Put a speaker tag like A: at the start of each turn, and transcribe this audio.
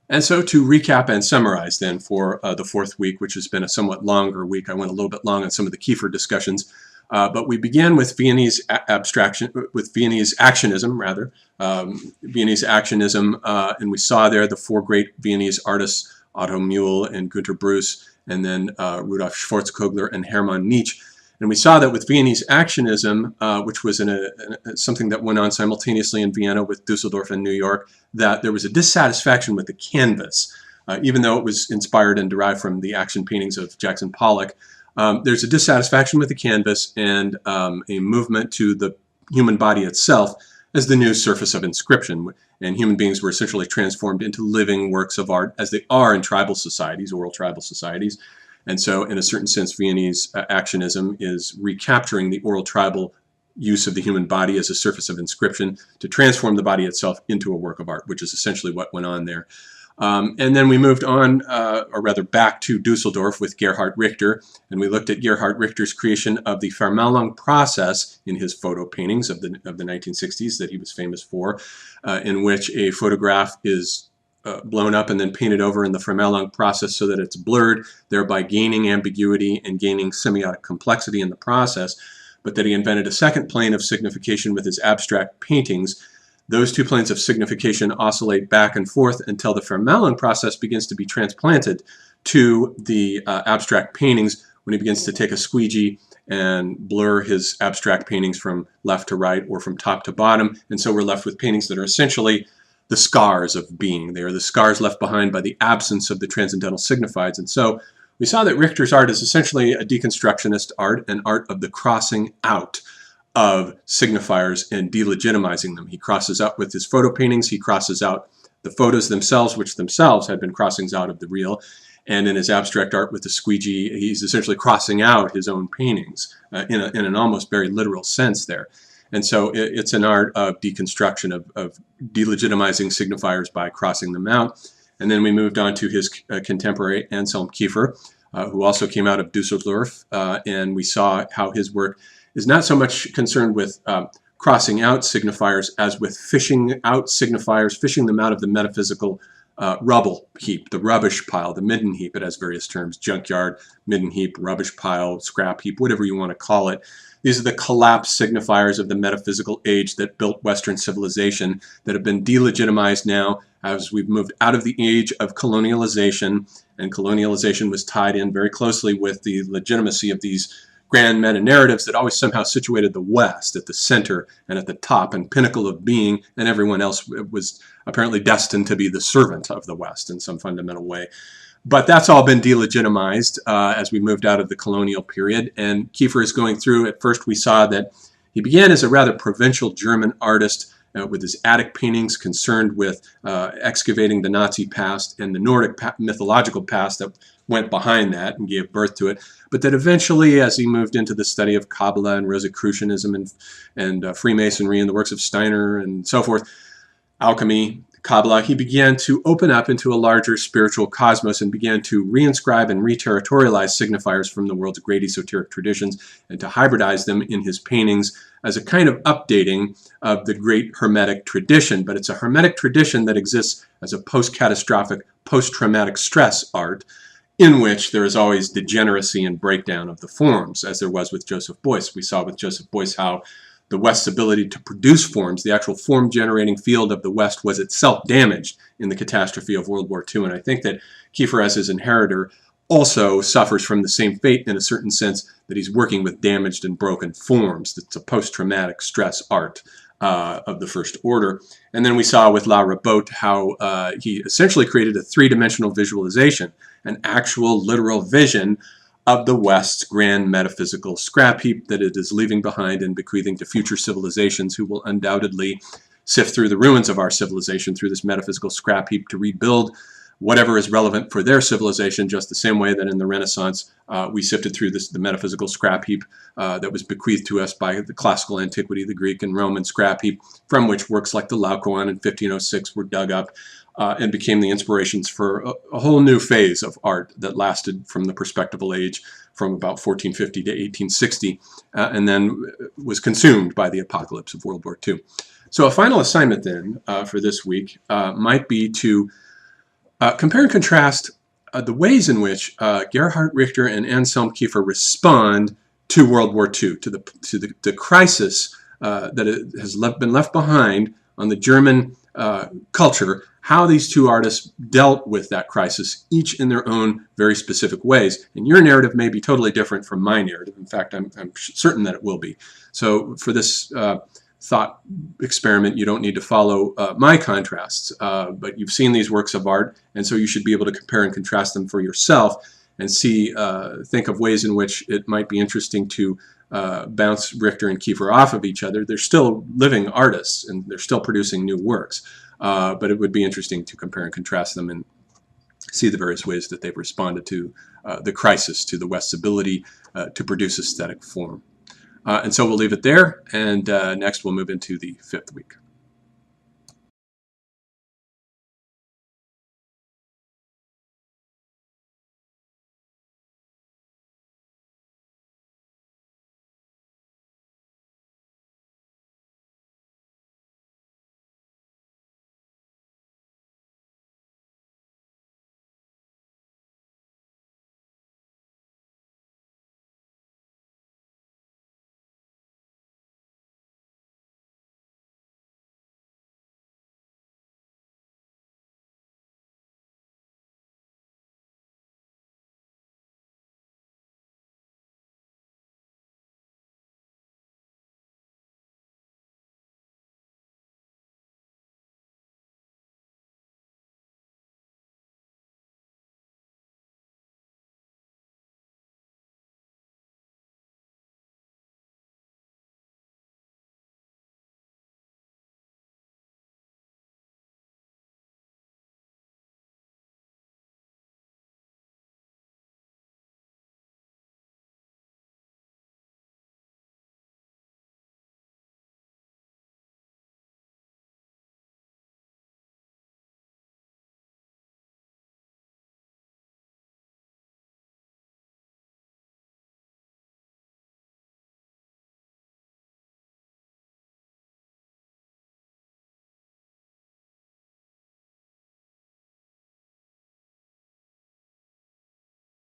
A: And so to recap and summarize then for the fourth week, which has been a somewhat longer week, I went a little bit long on some of the Kiefer discussions, but we began with Viennese Viennese actionism, rather, Viennese actionism, and we saw there the four great Viennese artists, Otto Muhl and Günter Bruce, and then Rudolf Schwarzkogler and Hermann Nietzsche. And we saw that with Viennese actionism, which was something that went on simultaneously in Vienna with Dusseldorf and New York, that there was a dissatisfaction with the canvas. Even though it was inspired and derived from the action paintings of Jackson Pollock, there's a dissatisfaction with the canvas and a movement to the human body itself as the new surface of inscription. And human beings were essentially transformed into living works of art, as they are in tribal societies, oral tribal societies. And so, in a certain sense, Viennese actionism is recapturing the oral tribal use of the human body as a surface of inscription to transform the body itself into a work of art, which is essentially what went on there. And then we moved on, or rather back to Dusseldorf with Gerhard Richter, and we looked at Gerhard Richter's creation of the Vermaelung process in his photo paintings of the 1960s that he was famous for, in which a photograph is blown up and then painted over in the Vermaelung process so that it's blurred, thereby gaining ambiguity and gaining semiotic complexity in the process, but that he invented a second plane of signification with his abstract paintings. Those two planes of signification oscillate back and forth until the Vermaelung process begins to be transplanted to the abstract paintings when he begins to take a squeegee and blur his abstract paintings from left to right or from top to bottom. And so we're left with paintings that are essentially the scars of being. They are the scars left behind by the absence of the transcendental signifieds. And so we saw that Richter's art is essentially a deconstructionist art, an art of the crossing out of signifiers and delegitimizing them. He crosses out with his photo paintings, he crosses out the photos themselves, which themselves had been crossings out of the real. And in his abstract art with the squeegee, he's essentially crossing out his own paintings in an almost very literal sense there. And so it's an art of deconstruction, of delegitimizing signifiers by crossing them out. And then we moved on to his contemporary Anselm Kiefer, who also came out of Dusseldorf, and we saw how his work is not so much concerned with crossing out signifiers as with fishing out signifiers, fishing them out of the metaphysical rubble heap, the rubbish pile, the midden heap. It has various terms: junkyard, midden heap, rubbish pile, scrap heap, whatever you want to call it. These are the collapsed signifiers of the metaphysical age that built Western civilization, that have been delegitimized now as we've moved out of the age of colonialization, and colonialization was tied in very closely with the legitimacy of these grand meta-narratives that always somehow situated the West at the center and at the top and pinnacle of being, and everyone else was apparently destined to be the servant of the West in some fundamental way. But that's all been delegitimized as we moved out of the colonial period. And Kiefer is going through, at first we saw that he began as a rather provincial German artist with his attic paintings concerned with excavating the Nazi past and the Nordic mythological past that went behind that and gave birth to it. But that eventually, as he moved into the study of Kabbalah and Rosicrucianism and Freemasonry and the works of Steiner and so forth, alchemy, Kabbalah, he began to open up into a larger spiritual cosmos and began to reinscribe and re-territorialize signifiers from the world's great esoteric traditions and to hybridize them in his paintings as a kind of updating of the great Hermetic tradition. But it's a Hermetic tradition that exists as a post-catastrophic, post-traumatic stress art in which there is always degeneracy and breakdown of the forms, as there was with Joseph Beuys. We saw with Joseph Beuys how the West's ability to produce forms, the actual form-generating field of the West, was itself damaged in the catastrophe of World War II. And I think that Kiefer, as his inheritor, also suffers from the same fate in a certain sense, that he's working with damaged and broken forms. It's a post-traumatic stress art of the first order. And then we saw with La Rabote how he essentially created a three-dimensional visualization, an actual literal vision of the West's grand metaphysical scrap heap that it is leaving behind and bequeathing to future civilizations who will undoubtedly sift through the ruins of our civilization through this metaphysical scrap heap to rebuild whatever is relevant for their civilization, just the same way that in the Renaissance we sifted through the metaphysical scrap heap that was bequeathed to us by the classical antiquity, the Greek and Roman scrap heap, from which works like the Laocoon in 1506 were dug up and became the inspirations for a whole new phase of art that lasted from the perspectival age from about 1450 to 1860, and then was consumed by the apocalypse of World War II. So a final assignment then for this week might be to Compare and contrast the ways in which Gerhard Richter and Anselm Kiefer respond to World War II, to the crisis that has been left behind on the German culture, how these two artists dealt with that crisis, each in their own very specific ways. And your narrative may be totally different from my narrative. In fact, I'm certain that it will be. So for this thought experiment, you don't need to follow my contrasts, but you've seen these works of art, and so you should be able to compare and contrast them for yourself and think of ways in which it might be interesting to bounce Richter and Kiefer off of each other. They're still living artists, and they're still producing new works, but it would be interesting to compare and contrast them and see the various ways that they've responded to the crisis, to the West's ability to produce aesthetic form. And so we'll leave it there, and next we'll move into the 5th week.